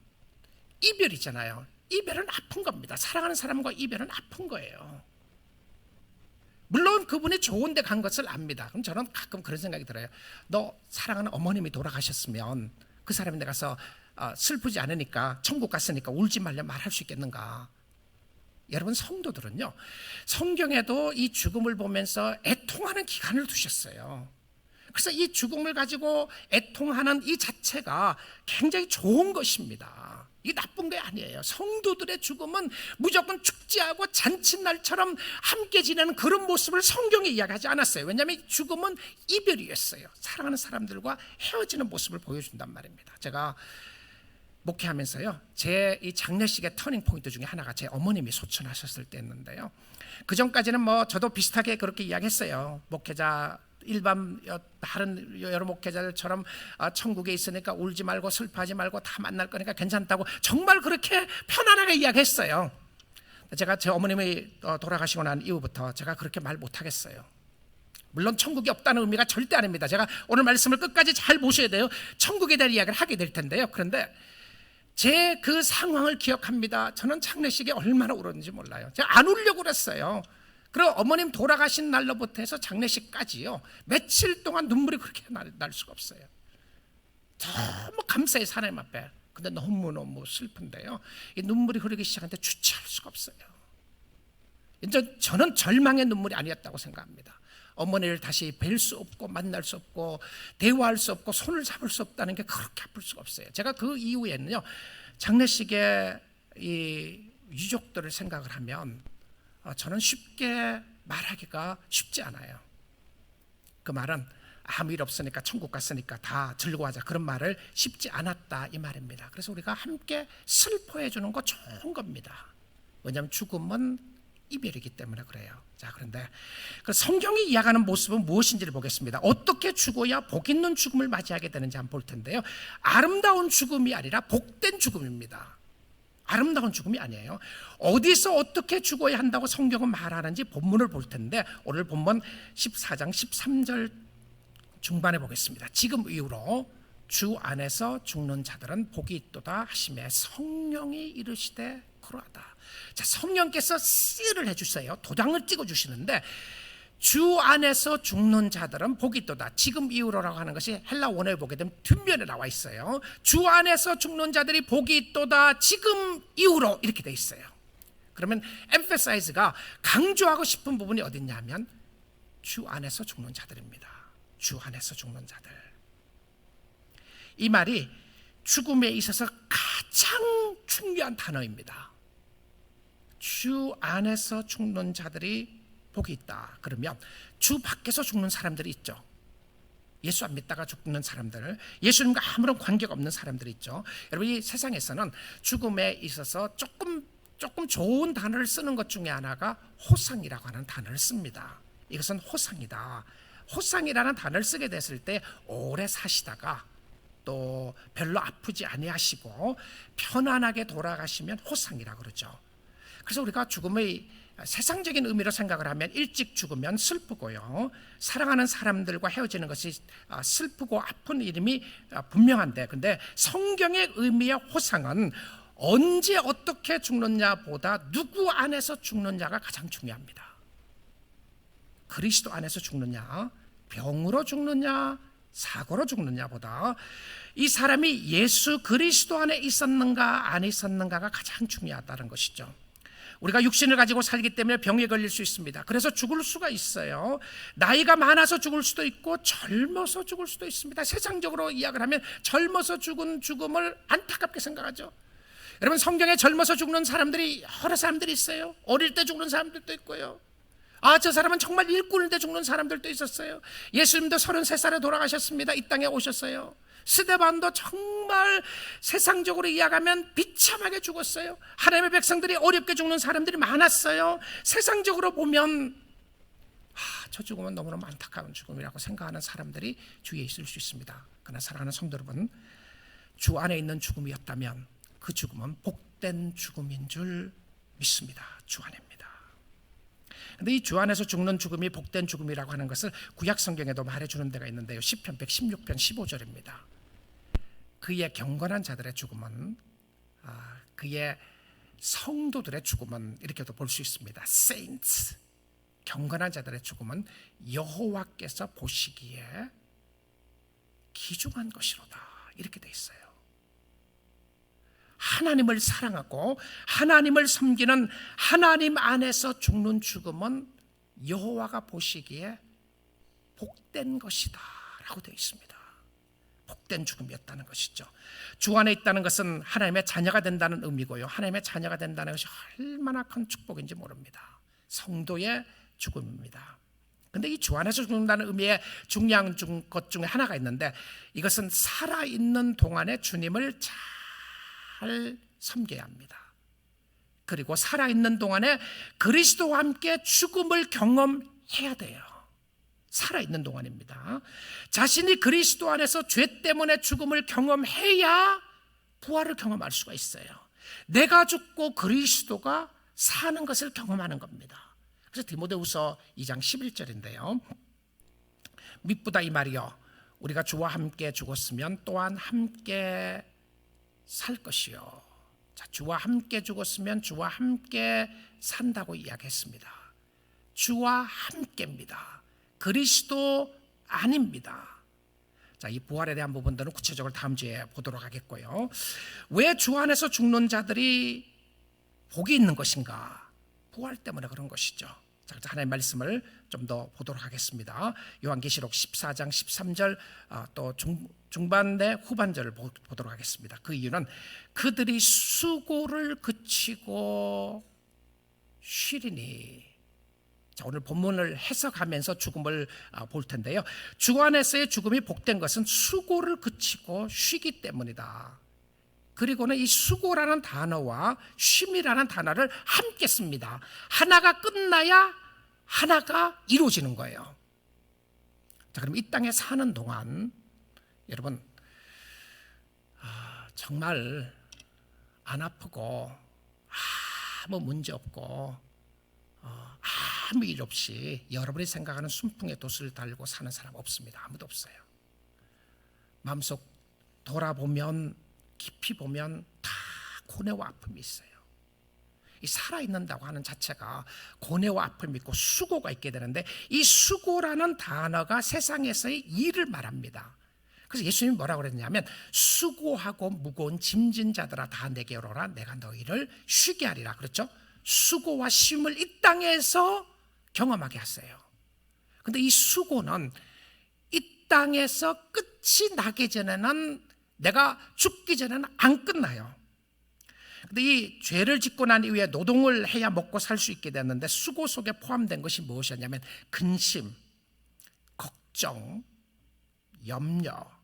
이별이잖아요. 이별은 아픈 겁니다. 사랑하는 사람과 이별은 아픈 거예요. 물론 그분이 좋은 데 간 것을 압니다. 그럼 저는 가끔 그런 생각이 들어요. 너 사랑하는 어머님이 돌아가셨으면 그 사람이 가서 슬프지 않으니까, 천국 갔으니까 울지 말려 말할 수 있겠는가? 여러분, 성도들은요, 성경에도 이 죽음을 보면서 애통하는 기간을 두셨어요. 그래서 이 죽음을 가지고 애통하는 이 자체가 굉장히 좋은 것입니다. 이게 나쁜 게 아니에요. 성도들의 죽음은 무조건 축제하고 잔칫날처럼 함께 지내는 그런 모습을 성경에 이야기하지 않았어요. 왜냐하면 죽음은 이별이었어요. 사랑하는 사람들과 헤어지는 모습을 보여준단 말입니다. 제가 목회하면서요, 제 이 장례식의 터닝 포인트 중에 하나가 제 어머님이 소천하셨을 때였는데요. 그 전까지는 저도 비슷하게 그렇게 이야기했어요. 목회자, 일반 다른 여러 목회자들처럼 천국에 있으니까 울지 말고 슬퍼하지 말고 다 만날 거니까 괜찮다고 정말 그렇게 편안하게 이야기했어요. 제가 제 어머님이 돌아가시고 난 이후부터 제가 그렇게 말 못하겠어요. 물론 천국이 없다는 의미가 절대 아닙니다. 제가 오늘 말씀을 끝까지 잘 보셔야 돼요. 천국에 대한 이야기를 하게 될 텐데요. 그런데 제 그 상황을 기억합니다. 저는 장례식에 얼마나 울었는지 몰라요. 제가 안 울려고 그랬어요. 그리고 어머님 돌아가신 날로부터 해서 장례식까지요, 며칠 동안 눈물이 그렇게 날 수가 없어요. 너무 감사해요, 하나님 앞에. 근데 너무너무 슬픈데요, 이 눈물이 흐르기 시작하는데 주체할 수가 없어요. 이제 저는 절망의 눈물이 아니었다고 생각합니다. 어머니를 다시 뵐 수 없고 만날 수 없고 대화할 수 없고 손을 잡을 수 없다는 게 그렇게 아플 수가 없어요. 제가 그 이후에는요, 장례식에 이 유족들을 생각을 하면 저는 쉽게 말하기가 쉽지 않아요. 그 말은 아무 일 없으니까 천국 갔으니까 다 즐거워하자, 그런 말을 쉽지 않았다, 이 말입니다. 그래서 우리가 함께 슬퍼해 주는 거 좋은 겁니다. 왜냐하면 죽음은 이별이기 때문에 그래요. 자, 그런데 그 성경이 이야기하는 모습은 무엇인지를 보겠습니다. 어떻게 죽어야 복 있는 죽음을 맞이하게 되는지 한번 볼 텐데요, 아름다운 죽음이 아니라 복된 죽음입니다. 아름다운 죽음이 아니에요. 어디서 어떻게 죽어야 한다고 성경은 말하는지 본문을 볼 텐데, 오늘 본문 14장 13절 중반에 보겠습니다. 지금 이후로 주 안에서 죽는 자들은 복이 있도다 하시매 성령이 이르시되 그러하다. 자, 성령께서 씨를 해주세요. 도장을 찍어주시는데 주 안에서 죽는 자들은 복이 있도다. 지금 이후로라고 하는 것이 헬라 원어에 보게 되면 뒷면에 나와 있어요. 주 안에서 죽는 자들이 복이 있도다. 지금 이후로 이렇게 돼 있어요. 그러면 emphasize가 강조하고 싶은 부분이 어딨냐면 주 안에서 죽는 자들입니다. 주 안에서 죽는 자들. 이 말이 죽음에 있어서 가장 중요한 단어입니다. 주 안에서 죽는 자들이 복이 있다. 그러면 주 밖에서 죽는 사람들이 있죠. 예수 안 믿다가 죽는 사람들, 예수님과 아무런 관계가 없는 사람들이 있죠. 여러분, 이 세상에서는 죽음에 있어서 조금 좋은 단어를 쓰는 것 중에 하나가 호상이라고 하는 단어를 씁니다. 이것은 호상이다. 호상이라는 단어를 쓰게 됐을 때 오래 사시다가 또 별로 아프지 아니하시고 편안하게 돌아가시면 호상이라고 그러죠. 그래서 우리가 죽음의 세상적인 의미로 생각을 하면 일찍 죽으면 슬프고요, 사랑하는 사람들과 헤어지는 것이 슬프고 아픈 일임이 분명한데, 근데 성경의 의미의 호상은 언제 어떻게 죽느냐보다 누구 안에서 죽느냐가 가장 중요합니다. 그리스도 안에서 죽느냐, 병으로 죽느냐, 사고로 죽느냐보다 이 사람이 예수 그리스도 안에 있었는가 안 있었는가가 가장 중요하다는 것이죠. 우리가 육신을 가지고 살기 때문에 병에 걸릴 수 있습니다. 그래서 죽을 수가 있어요. 나이가 많아서 죽을 수도 있고 젊어서 죽을 수도 있습니다. 세상적으로 이야기를 하면 젊어서 죽은 죽음을 안타깝게 생각하죠. 여러분, 성경에 젊어서 죽는 사람들이 여러 사람들이 있어요. 어릴 때 죽는 사람들도 있고요. 저 사람은 정말 일꾼일 때 죽는 사람들도 있었어요. 예수님도 33살에 돌아가셨습니다. 이 땅에 오셨어요. 스데반도 정말 세상적으로 이야기하면 비참하게 죽었어요. 하나님의 백성들이 어렵게 죽는 사람들이 많았어요. 세상적으로 보면 저 죽음은 너무너무 안타까운 죽음이라고 생각하는 사람들이 주위에 있을 수 있습니다. 그러나 사랑하는 성도 여러분, 주 안에 있는 죽음이었다면 그 죽음은 복된 죽음인 줄 믿습니다. 주 안입니다. 그런데 이 주 안에서 죽는 죽음이 복된 죽음이라고 하는 것을 구약 성경에도 말해주는 데가 있는데요. 시편 116편 15절입니다. 그의 경건한 자들의 죽음은, 그의 성도들의 죽음은 이렇게도 볼 수 있습니다. Saints, 경건한 자들의 죽음은 여호와께서 보시기에 귀중한 것이로다. 이렇게 돼 있어요. 하나님을 사랑하고 하나님을 섬기는 하나님 안에서 죽는 죽음은 여호와가 보시기에 복된 것이다 라고 되어 있습니다. 복된 죽음이었다는 것이죠. 주 안에 있다는 것은 하나님의 자녀가 된다는 의미고요, 하나님의 자녀가 된다는 것이 얼마나 큰 축복인지 모릅니다. 성도의 죽음입니다. 그런데 이 주 안에서 죽는다는 의미의 중요한 것 중에 하나가 있는데, 이것은 살아있는 동안에 주님을 잘 섬겨야 합니다. 그리고 살아있는 동안에 그리스도와 함께 죽음을 경험해야 돼요. 살아있는 동안입니다. 자신이 그리스도 안에서 죄 때문에 죽음을 경험해야 부활을 경험할 수가 있어요. 내가 죽고 그리스도가 사는 것을 경험하는 겁니다. 그래서 디모데후서 2장 11절인데요. 밉보다 이 말이요, 우리가 주와 함께 죽었으면 또한 함께 살 것이요. 자, 주와 함께 죽었으면 주와 함께 산다고 이야기했습니다. 주와 함께입니다. 그리스도 아닙니다. 자, 이 부활에 대한 부분들은 구체적으로 다음 주에 보도록 하겠고요. 왜 주 안에서 죽는 자들이 복이 있는 것인가? 부활 때문에 그런 것이죠. 자, 하나님의 말씀을 좀 더 보도록 하겠습니다. 요한계시록 14장 13절, 또 중반대 후반절을 보도록 하겠습니다. 그 이유는 그들이 수고를 그치고 쉬리니. 자, 오늘 본문을 해석하면서 죽음을 볼 텐데요. 주 안에서의 죽음이 복된 것은 수고를 그치고 쉬기 때문이다. 그리고는 이 수고라는 단어와 쉼이라는 단어를 함께 씁니다. 하나가 끝나야 하나가 이루어지는 거예요. 자, 그럼 이 땅에 사는 동안 여러분, 정말 안 아프고 아무 문제 없고 아무 일 없이 여러분이 생각하는 순풍의 돛을 달고 사는 사람 없습니다. 아무도 없어요. 마음속 돌아보면, 깊이 보면 다 고뇌와 아픔이 있어요. 이 살아있는다고 하는 자체가 고뇌와 아픔이 있고 수고가 있게 되는데, 이 수고라는 단어가 세상에서의 일을 말합니다. 그래서 예수님이 뭐라고 그랬냐면, 수고하고 무거운 짐진 자들아 다 내게로 오라, 내가 너희를 쉬게 하리라. 그렇죠? 수고와 쉼을 이 땅에서 경험하게 하세요. 근데 이 수고는 이 땅에서 끝이 나기 전에는, 내가 죽기 전에는 안 끝나요. 근데 이 죄를 짓고 난 이후에 노동을 해야 먹고 살 수 있게 됐는데, 수고 속에 포함된 것이 무엇이었냐면 근심, 걱정, 염려,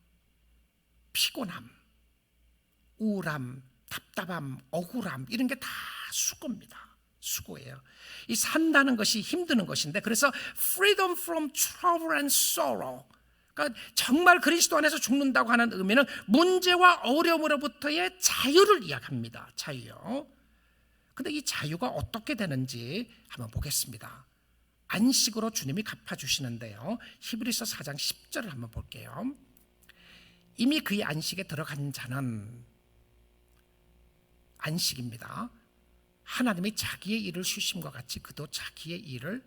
피곤함, 우울함, 답답함, 억울함, 이런 게 다 수고입니다. 수고예요. 이 산다는 것이 힘드는 것인데, 그래서 freedom from trouble and sorrow, 그러니까 정말 그리스도 안에서 죽는다고 하는 의미는 문제와 어려움으로부터의 자유를 이야기합니다. 자유요. 근데 이 자유가 어떻게 되는지 한번 보겠습니다. 안식으로 주님이 갚아주시는데요, 히브리서 4장 10절을 한번 볼게요. 이미 그의 안식에 들어간 자는, 안식입니다, 하나님이 자기의 일을 쉬심과 같이 그도 자기의 일을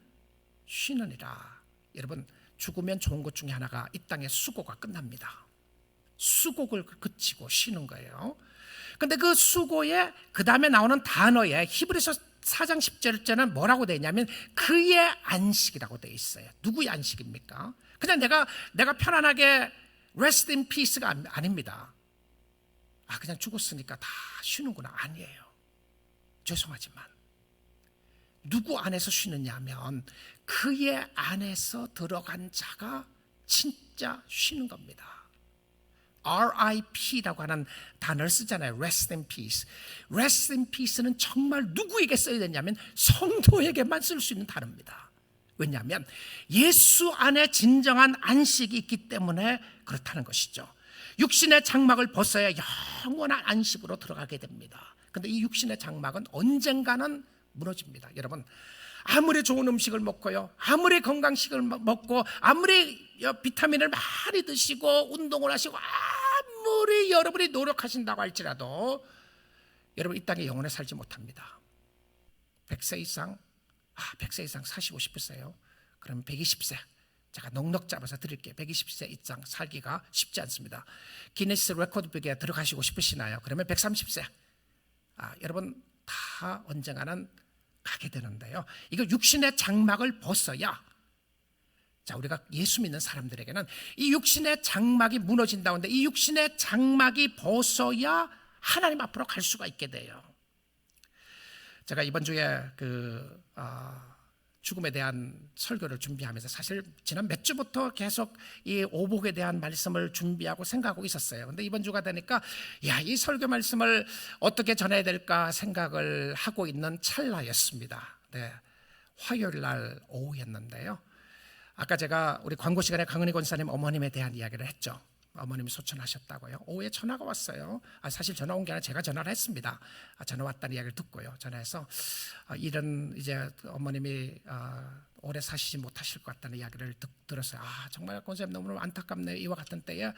쉬느니라. 여러분, 죽으면 좋은 것 중에 하나가 이 땅의 수고가 끝납니다. 수고를 그치고 쉬는 거예요. 근데 그 수고에 그 다음에 나오는 단어에 히브리서 4장 10절째는 뭐라고 되어 있냐면 그의 안식이라고 되어 있어요. 누구의 안식입니까? 그냥 내가 편안하게 rest in peace가 아닙니다. 그냥 죽었으니까 다 쉬는구나, 아니에요. 죄송하지만 누구 안에서 쉬느냐 하면 그의 안에서 들어간 자가 진짜 쉬는 겁니다. RIP라고 하는 단어를 쓰잖아요. Rest in peace. Rest in peace는 정말 누구에게 써야 되냐면 성도에게만 쓸 수 있는 단어입니다. 왜냐하면 예수 안에 진정한 안식이 있기 때문에 그렇다는 것이죠. 육신의 장막을 벗어야 영원한 안식으로 들어가게 됩니다. 그런데 이 육신의 장막은 언젠가는 무너집니다. 여러분, 아무리 좋은 음식을 먹고요, 아무리 건강식을 먹고, 아무리 비타민을 많이 드시고 운동을 하시고, 아무리 여러분이 노력하신다고 할지라도 여러분 이 땅에 영원히 살지 못합니다. 100세 이상 사시고 싶으세요? 그럼 120세 제가 넉넉 잡아서 드릴게요. 120세 이상 살기가 쉽지 않습니다. 기네스 레코드북에 들어가시고 싶으시나요? 그러면 130세. 여러분 다 언젠가는 가게 되는데요, 이거 육신의 장막을 벗어야, 자, 우리가 예수 믿는 사람들에게는 이 육신의 장막이 무너진다는데 이 육신의 장막이 벗어야 하나님 앞으로 갈 수가 있게 돼요. 제가 이번 주에 죽음에 대한 설교를 준비하면서 사실 지난 몇 주부터 계속 이 오복에 대한 말씀을 준비하고 생각하고 있었어요. 근데 이번 주가 되니까 이 설교 말씀을 어떻게 전해야 될까 생각을 하고 있는 찰나였습니다. 네, 화요일 날 오후였는데요, 아까 제가 우리 광고 시간에 강은희 권사님 어머님에 대한 이야기를 했죠. 어머님이 소천하셨다고요. 오후에 전화가 왔어요. 사실 전화 온 게 아니라 제가 전화를 했습니다. 전화 왔다는 이야기를 듣고요. 전화해서 이런 이제 어머님이 오래 사시지 못하실 것 같다는 이야기를 들었어요. 정말 권사님 너무 안타깝네요. 이와 같은 때에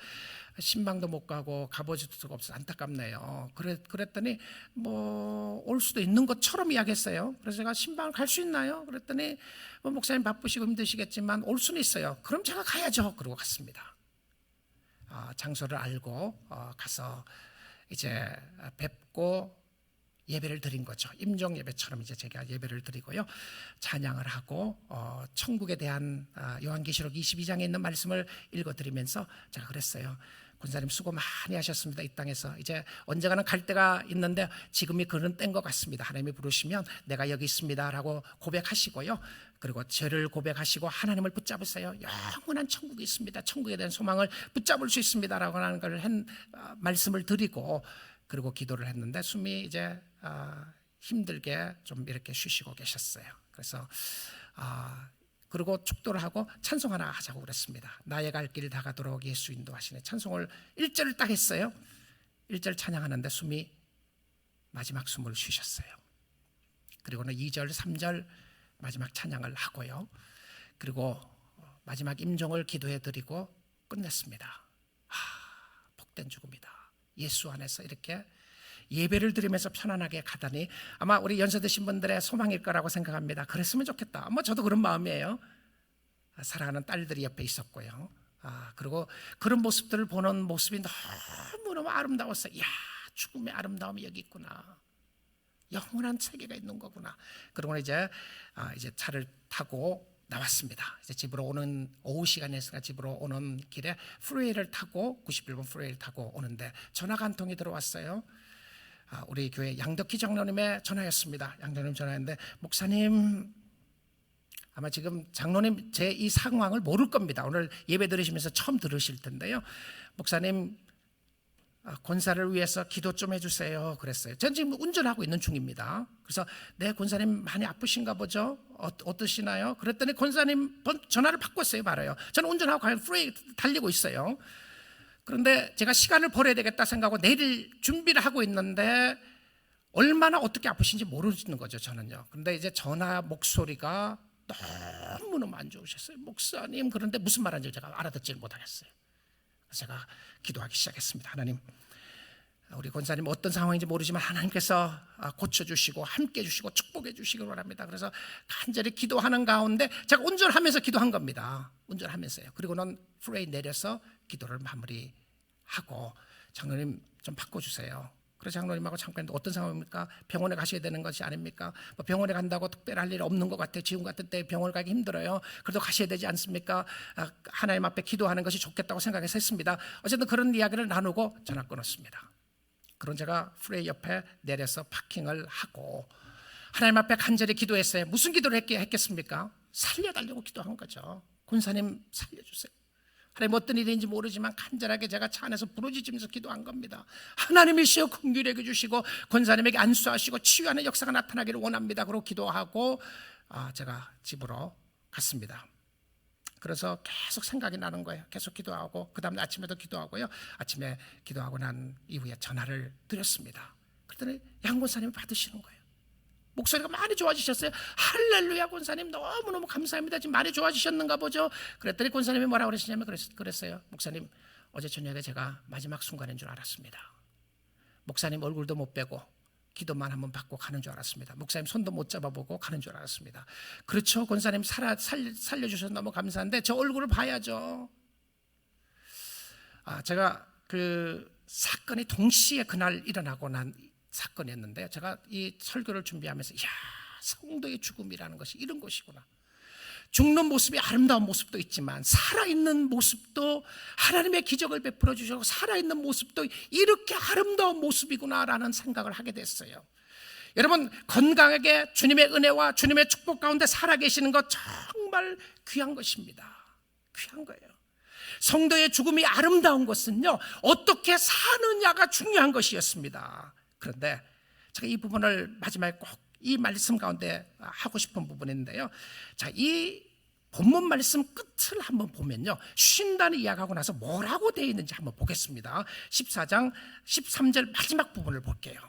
신방도 못 가고 가보질 수가 없어서 안타깝네요. 그랬더니 뭐 올 수도 있는 것처럼 이야기했어요. 그래서 제가 신방을 갈 수 있나요? 그랬더니 목사님 바쁘시고 힘드시겠지만 올 수는 있어요. 그럼 제가 가야죠. 그러고 갔습니다. 장소를 알고 가서 이제 뵙고 예배를 드린 거죠. 임종 예배처럼 이제 제가 예배를 드리고요, 찬양을 하고 천국에 대한 요한계시록 22장에 있는 말씀을 읽어드리면서 제가 그랬어요. 권사님 수고 많이 하셨습니다. 이 땅에서 이제 언젠가는 갈 때가 있는데 지금이 그런 때인 것 같습니다. 하나님이 부르시면 내가 여기 있습니다 라고 고백하시고요, 그리고 죄를 고백하시고 하나님을 붙잡으세요. 영원한 천국이 있습니다. 천국에 대한 소망을 붙잡을 수 있습니다 라고 하는 걸 말씀을 드리고, 그리고 기도를 했는데 숨이 이제 힘들게 좀 이렇게 쉬시고 계셨어요. 그래서 그리고 축도를 하고 찬송 하나 하자고 그랬습니다. 나의 갈 길 다가도록 예수 인도하시네. 찬송을 1절을 딱 했어요. 1절 찬양하는데 숨이 마지막 숨을 쉬셨어요. 그리고는 2절 3절 마지막 찬양을 하고요, 그리고 마지막 임종을 기도해 드리고 끝냈습니다. 복된 죽음이다. 예수 안에서 이렇게 예배를 드리면서 편안하게 가다니 아마 우리 연세 드신 분들의 소망일 거라고 생각합니다. 그랬으면 좋겠다. 저도 그런 마음이에요. 사랑하는 딸들이 옆에 있었고요. 그리고 그런 모습들을 보는 모습이 너무너무 아름다웠어요. 이야, 죽음의 아름다움이 여기 있구나. 영원한 세계가 있는 거구나. 그러고 이제 차를 타고 나왔습니다. 이제 집으로 오는 오후 시간이었으니까 집으로 오는 길에 프리웨이를 타고 91번 프리웨이를 타고 오는데 전화가 한 통이 들어왔어요. 우리 교회 양덕희 장로님의 전화였습니다. 양장로님 전화했는데 목사님, 아마 지금 장로님 제 이 상황을 모를 겁니다. 오늘 예배 들으시면서 처음 들으실 텐데요. 목사님, 권사를 위해서 기도 좀 해주세요. 그랬어요. 저는 지금 운전하고 있는 중입니다. 그래서 네, 권사님 많이 아프신가 보죠? 어떠시나요? 그랬더니 권사님 전화를 바꿨어요. 말아요. 저는 운전하고 가요. 프레이 달리고 있어요. 그런데 제가 시간을 벌어야 되겠다 생각하고 내릴 준비를 하고 있는데 얼마나 어떻게 아프신지 모르는 거죠, 저는요. 그런데 이제 전화 목소리가 너무너무 안 좋으셨어요. 목사님, 그런데 무슨 말인지 제가 알아듣지를 못하겠어요. 제가 기도하기 시작했습니다. 하나님, 우리 권사님 어떤 상황인지 모르지만 하나님께서 고쳐주시고 함께 해주시고 축복해 주시기 바랍니다. 그래서 간절히 기도하는 가운데 제가 운전하면서 기도한 겁니다. 운전하면서요. 그리고는 프레이 내려서 기도를 마무리하고 장로님 좀 바꿔주세요. 그래서 장로님하고 잠깐 어떤 상황입니까? 병원에 가셔야 되는 것이 아닙니까? 병원에 간다고 특별할 일 없는 것 같아요. 지금 같은 때 병원을 가기 힘들어요. 그래도 가셔야 되지 않습니까? 하나님 앞에 기도하는 것이 좋겠다고 생각해서 했습니다. 어쨌든 그런 이야기를 나누고 전화 끊었습니다. 그런 제가 프레이 옆에 내려서 파킹을 하고 하나님 앞에 간절히 기도했어요. 무슨 기도를 했겠습니까? 살려달라고 기도한 거죠. 권사님 살려주세요. 하나님 어떤 일인지 모르지만 간절하게 제가 차 안에서 부르짖으면서 기도한 겁니다. 하나님이시여 긍휼히 여겨주시고 권사님에게 안수하시고 치유하는 역사가 나타나기를 원합니다. 그러고 기도하고 제가 집으로 갔습니다. 그래서 계속 생각이 나는 거예요. 계속 기도하고 그 다음 아침에도 기도하고요. 아침에 기도하고 난 이후에 전화를 드렸습니다. 그랬더니 양 권사님이 받으시는 거예요. 목소리가 많이 좋아지셨어요. 할렐루야, 권사님 너무너무 감사합니다. 지금 많이 좋아지셨는가 보죠. 그랬더니 권사님이 뭐라고 그러시냐면 그랬어요. 목사님, 어제 저녁에 제가 마지막 순간인 줄 알았습니다. 목사님 얼굴도 못 빼고 기도만 한번 받고 가는 줄 알았습니다. 목사님 손도 못 잡아보고 가는 줄 알았습니다. 그렇죠, 권사님 살려주셔서 너무 감사한데 저 얼굴을 봐야죠. 제가 그 사건이 동시에 그날 일어나고 난 사건이었는데 제가 이 설교를 준비하면서 성도의 죽음이라는 것이 이런 것이구나. 죽는 모습이 아름다운 모습도 있지만 살아있는 모습도 하나님의 기적을 베풀어 주시고 살아있는 모습도 이렇게 아름다운 모습이구나라는 생각을 하게 됐어요. 여러분, 건강하게 주님의 은혜와 주님의 축복 가운데 살아계시는 것 정말 귀한 것입니다. 귀한 거예요. 성도의 죽음이 아름다운 것은요, 어떻게 사느냐가 중요한 것이었습니다. 그런데 제가 이 부분을 마지막에 꼭 이 말씀 가운데 하고 싶은 부분인데요. 자, 이 본문 말씀 끝을 한번 보면요, 쉰다는 이야기하고 나서 뭐라고 되어 있는지 한번 보겠습니다. 14장 13절 마지막 부분을 볼게요.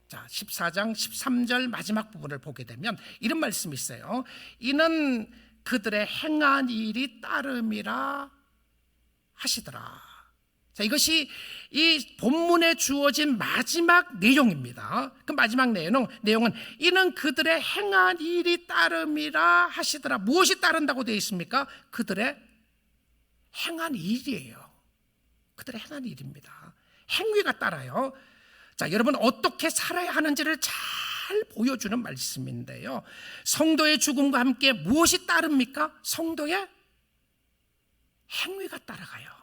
자, 14장 13절 마지막 부분을 보게 되면 이런 말씀이 있어요. 이는 그들의 행한 일이 따름이라 하시더라. 자, 이것이 이 본문에 주어진 마지막 내용입니다. 그 마지막 내용은 이는 그들의 행한 일이 따름이라 하시더라. 무엇이 따른다고 되어 있습니까? 그들의 행한 일이에요. 그들의 행한 일입니다. 행위가 따라요. 자, 여러분 어떻게 살아야 하는지를 잘 보여주는 말씀인데요. 성도의 죽음과 함께 무엇이 따릅니까? 성도의 행위가 따라가요.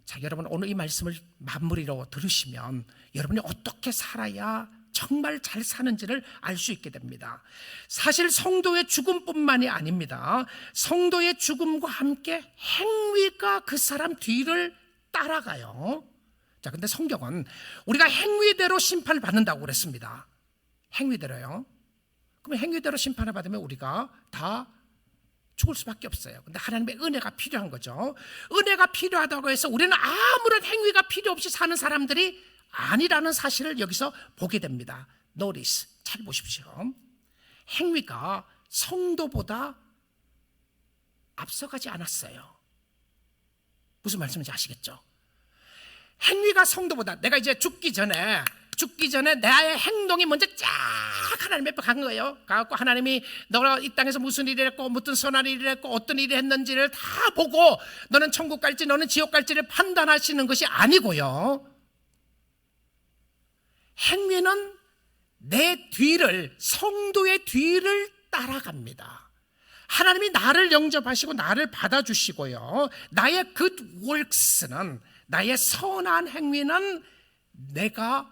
자, 여러분 오늘 이 말씀을 마무리로 들으시면 여러분이 어떻게 살아야 정말 잘 사는지를 알 수 있게 됩니다. 사실 성도의 죽음뿐만이 아닙니다. 성도의 죽음과 함께 행위가 그 사람 뒤를 따라가요. 자, 근데 성경은 우리가 행위대로 심판을 받는다고 그랬습니다. 행위대로요. 그럼 행위대로 심판을 받으면 우리가 다 죽을 수밖에 없어요. 근데 하나님의 은혜가 필요한 거죠. 은혜가 필요하다고 해서 우리는 아무런 행위가 필요 없이 사는 사람들이 아니라는 사실을 여기서 보게 됩니다. Notice, 잘 보십시오. 행위가 성도보다 앞서가지 않았어요. 무슨 말씀인지 아시겠죠? 행위가 성도보다, 내가 이제 죽기 전에 나의 행동이 먼저 쫙 하나님 앞에 간 거예요. 가갖고 하나님이 너가 이 땅에서 무슨 일을 했고 무슨 선한 일을 했고 어떤 일을 했는지를 다 보고 너는 천국 갈지 너는 지옥 갈지를 판단하시는 것이 아니고요, 행위는 내 뒤를, 성도의 뒤를 따라갑니다. 하나님이 나를 영접하시고 나를 받아주시고요, 나의 good works는, 나의 선한 행위는 내가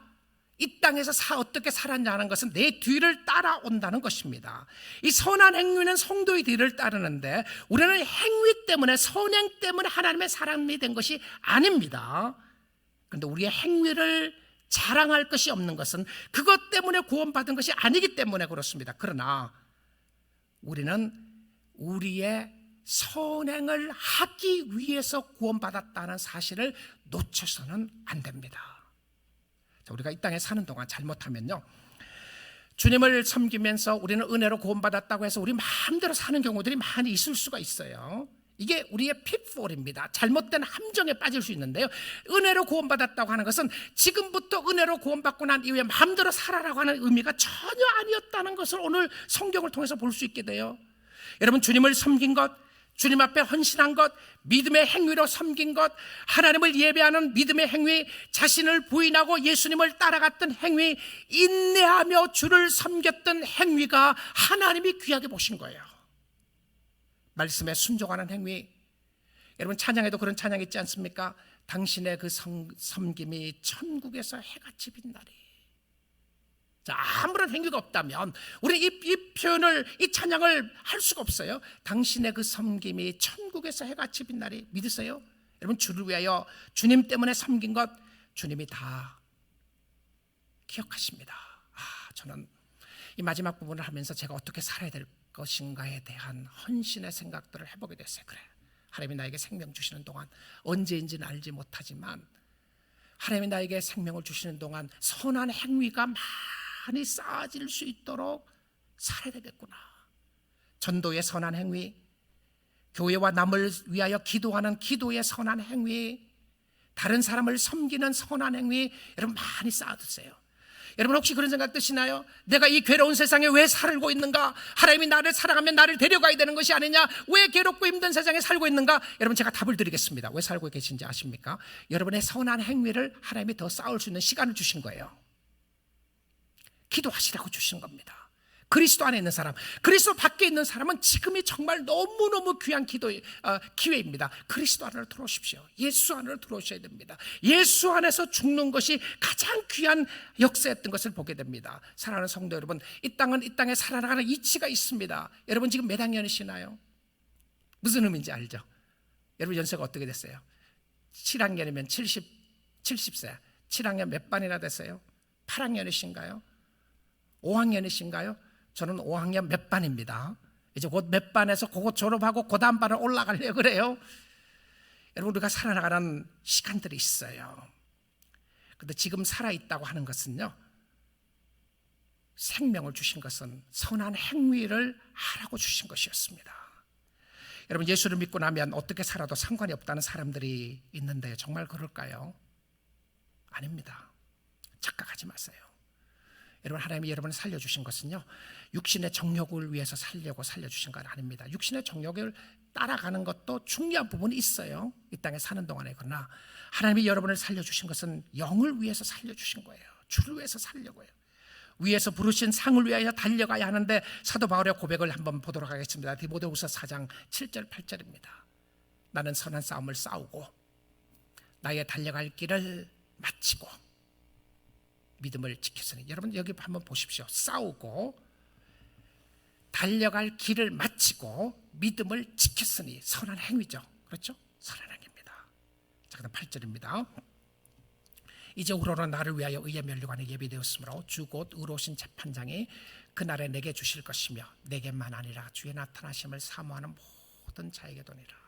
이 땅에서 어떻게 살았냐는 것은 내 뒤를 따라온다는 것입니다. 이 선한 행위는 성도의 뒤를 따르는데 우리는 행위 때문에, 선행 때문에 하나님의 사람이 된 것이 아닙니다. 그런데 우리의 행위를 자랑할 것이 없는 것은 그것 때문에 구원받은 것이 아니기 때문에 그렇습니다. 그러나 우리는 우리의 선행을 하기 위해서 구원받았다는 사실을 놓쳐서는 안 됩니다. 우리가 이 땅에 사는 동안 잘못하면요, 주님을 섬기면서 우리는 은혜로 구원받았다고 해서 우리 마음대로 사는 경우들이 많이 있을 수가 있어요. 이게 우리의 핏볼입니다. 잘못된 함정에 빠질 수 있는데요, 은혜로 구원받았다고 하는 것은 지금부터 은혜로 구원받고 난 이후에 마음대로 살아라고 하는 의미가 전혀 아니었다는 것을 오늘 성경을 통해서 볼 수 있게 돼요. 여러분, 주님을 섬긴 것, 주님 앞에 헌신한 것, 믿음의 행위로 섬긴 것, 하나님을 예배하는 믿음의 행위, 자신을 부인하고 예수님을 따라갔던 행위, 인내하며 주를 섬겼던 행위가 하나님이 귀하게 보신 거예요. 말씀에 순종하는 행위. 여러분, 찬양에도 그런 찬양 있지 않습니까? 당신의 그 섬김이 천국에서 해같이 빛나리. 자, 아무런 행위가 없다면 우리는 이 표현을, 이 찬양을 할 수가 없어요. 당신의 그 섬김이 천국에서 해같이 빛나리. 믿으세요? 여러분, 주를 위하여 주님 때문에 섬긴 것 주님이 다 기억하십니다. 저는 이 마지막 부분을 하면서 제가 어떻게 살아야 될 것인가에 대한 헌신의 생각들을 해보게 됐어요. 그래, 하나님이 나에게 생명 주시는 동안, 언제인지는 알지 못하지만 하나님이 나에게 생명을 주시는 동안 선한 행위가 많이 쌓아질 수 있도록 살아야 되겠구나. 전도의 선한 행위, 교회와 남을 위하여 기도하는 기도의 선한 행위, 다른 사람을 섬기는 선한 행위, 여러분 많이 쌓아두세요. 여러분, 혹시 그런 생각 드시나요? 내가 이 괴로운 세상에 왜 살고 있는가? 하나님이 나를 사랑하면 나를 데려가야 되는 것이 아니냐? 왜 괴롭고 힘든 세상에 살고 있는가? 여러분, 제가 답을 드리겠습니다. 왜 살고 계신지 아십니까? 여러분의 선한 행위를 하나님이 더 쌓을 수 있는 시간을 주신 거예요. 기도하시라고 주신 겁니다. 그리스도 안에 있는 사람, 그리스도 밖에 있는 사람은 지금이 정말 너무너무 귀한 기회입니다. 그리스도 안으로 들어오십시오. 예수 안으로 들어오셔야 됩니다. 예수 안에서 죽는 것이 가장 귀한 역사였던 것을 보게 됩니다. 사랑하는 성도 여러분, 이 땅은 이 땅에 살아나가는 이치가 있습니다. 여러분, 지금 몇 학년이시나요? 무슨 의미인지 알죠? 여러분, 연세가 어떻게 됐어요? 7학년이면 70세. 7학년 몇 반이나 됐어요? 8학년이신가요? 5학년이신가요? 저는 5학년 몇 반입니다. 이제 곧 몇 반에서 그거 졸업하고 그 다음 반을 올라가려고 그래요. 여러분, 우리가 살아나가는 시간들이 있어요. 그런데 지금 살아있다고 하는 것은요, 생명을 주신 것은 선한 행위를 하라고 주신 것이었습니다. 여러분, 예수를 믿고 나면 어떻게 살아도 상관이 없다는 사람들이 있는데 정말 그럴까요? 아닙니다. 착각하지 마세요. 여러분, 하나님이 여러분을 살려주신 것은요, 육신의 정욕을 위해서 살려주신 건 아닙니다. 육신의 정욕을 따라가는 것도 중요한 부분이 있어요, 이 땅에 사는 동안에. 그러나 하나님이 여러분을 살려주신 것은 영을 위해서 살려주신 거예요. 주를 위해서 살려고요. 위에서 부르신 상을 위하여 달려가야 하는데, 사도 바울의 고백을 한번 보도록 하겠습니다. 디모데후서 4장 7절 8절입니다. 나는 선한 싸움을 싸우고 나의 달려갈 길을 마치고 믿음을 지켰으니. 여러분, 여기 한번 보십시오. 싸우고 달려갈 길을 마치고 믿음을 지켰으니. 선한 행위죠. 그렇죠? 선한 행위입니다. 자, 그다음 8절입니다. 이제 우러는 나를 위하여 의의 면류관에 예비되었으므로 주 곧 의로우신 재판장이 그날에 내게 주실 것이며 내게만 아니라 주의 나타나심을 사모하는 모든 자에게 도니라.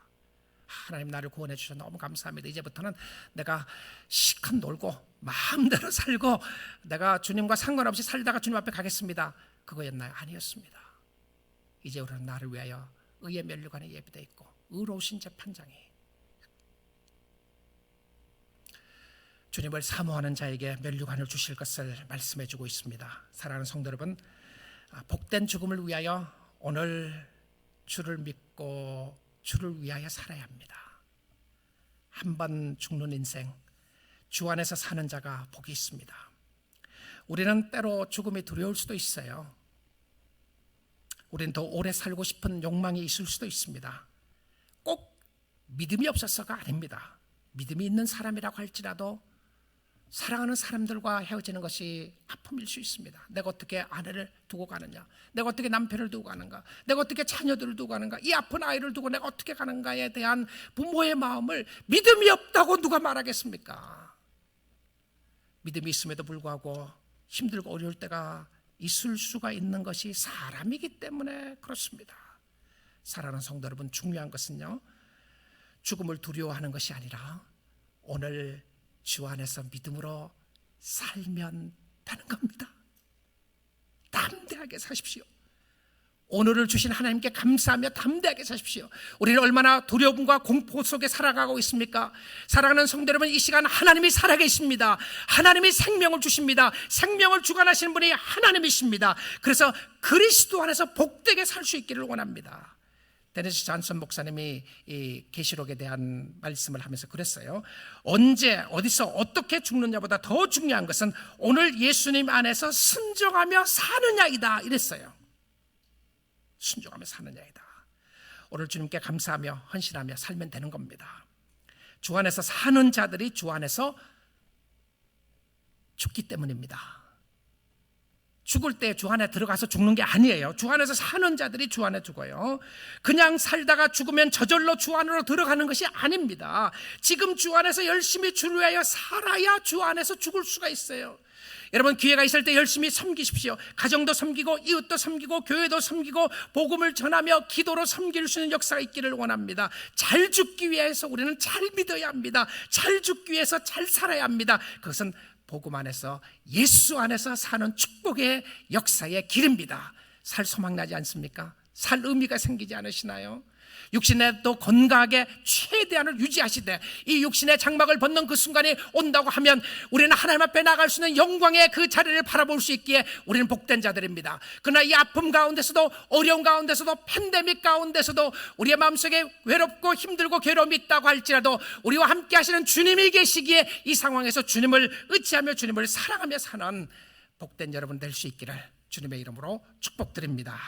하나님, 나를 구원해 주셔서 너무 감사합니다. 이제부터는 내가 실컷 놀고 마음대로 살고 내가 주님과 상관없이 살다가 주님 앞에 가겠습니다, 그거였나요? 아니었습니다. 이제 우리는 나를 위하여 의의 면류관에 예비되어 있고 의로우신 재판장이. 주님을 사모하는 자에게 면류관을 주실 것을 말씀해 주고 있습니다. 사랑하는 성도 여러분, 복된 죽음을 위하여 오늘 주를 믿고 주를 위하여 살아야 합니다. 한 번 죽는 인생, 주 안에서 사는 자가 복이 있습니다. 우리는 때로 죽음이 두려울 수도 있어요. 우리는 더 오래 살고 싶은 욕망이 있을 수도 있습니다. 꼭 믿음이 없어서가 아닙니다. 믿음이 있는 사람이라고 할지라도 사랑하는 사람들과 헤어지는 것이 아픔일 수 있습니다. 내가 어떻게 아내를 두고 가느냐, 내가 어떻게 남편을 두고 가는가, 내가 어떻게 자녀들을 두고 가는가, 이 아픈 아이를 두고 내가 어떻게 가는가에 대한 부모의 마음을 믿음이 없다고 누가 말하겠습니까? 믿음이 있음에도 불구하고 힘들고 어려울 때가 있을 수가 있는 것이 사람이기 때문에 그렇습니다. 사랑하는 성도 여러분, 중요한 것은요, 죽음을 두려워하는 것이 아니라 오늘 주 안에서 믿음으로 살면 되는 겁니다. 담대하게 사십시오. 오늘을 주신 하나님께 감사하며 담대하게 사십시오. 우리는 얼마나 두려움과 공포 속에 살아가고 있습니까? 사랑하는 성도 여러분, 이 시간 하나님이 살아계십니다. 하나님이 생명을 주십니다. 생명을 주관하시는 분이 하나님이십니다. 그래서 그리스도 안에서 복되게 살 수 있기를 원합니다. 데니스 잔슨 목사님이 이 계시록에 대한 말씀을 하면서 그랬어요. 언제 어디서 어떻게 죽느냐보다 더 중요한 것은 오늘 예수님 안에서 순종하며 사느냐이다 이랬어요. 순종하며 사느냐이다. 오늘 주님께 감사하며 헌신하며 살면 되는 겁니다. 주 안에서 사는 자들이 주 안에서 죽기 때문입니다. 죽을 때 주 안에 들어가서 죽는 게 아니에요. 주 안에서 사는 자들이 주 안에 죽어요. 그냥 살다가 죽으면 저절로 주 안으로 들어가는 것이 아닙니다. 지금 주 안에서 열심히 주를 위하여 살아야 주 안에서 죽을 수가 있어요. 여러분, 기회가 있을 때 열심히 섬기십시오. 가정도 섬기고 이웃도 섬기고 교회도 섬기고 복음을 전하며 기도로 섬길 수 있는 역사가 있기를 원합니다. 잘 죽기 위해서 우리는 잘 믿어야 합니다. 잘 죽기 위해서 잘 살아야 합니다. 그것은 복음 안에서 예수 안에서 사는 축복의 역사의 길입니다. 살 소망 나지 않습니까? 살 의미가 생기지 않으시나요? 육신에도 건강하게 최대한을 유지하시되 이 육신의 장막을 벗는 그 순간이 온다고 하면 우리는 하나님 앞에 나갈 수 있는 영광의 그 자리를 바라볼 수 있기에 우리는 복된 자들입니다. 그러나 이 아픔 가운데서도 어려운 가운데서도 팬데믹 가운데서도 우리의 마음속에 외롭고 힘들고 괴로움이 있다고 할지라도 우리와 함께 하시는 주님이 계시기에 이 상황에서 주님을 의지하며 주님을 사랑하며 사는 복된 여러분 될 수 있기를 주님의 이름으로 축복드립니다.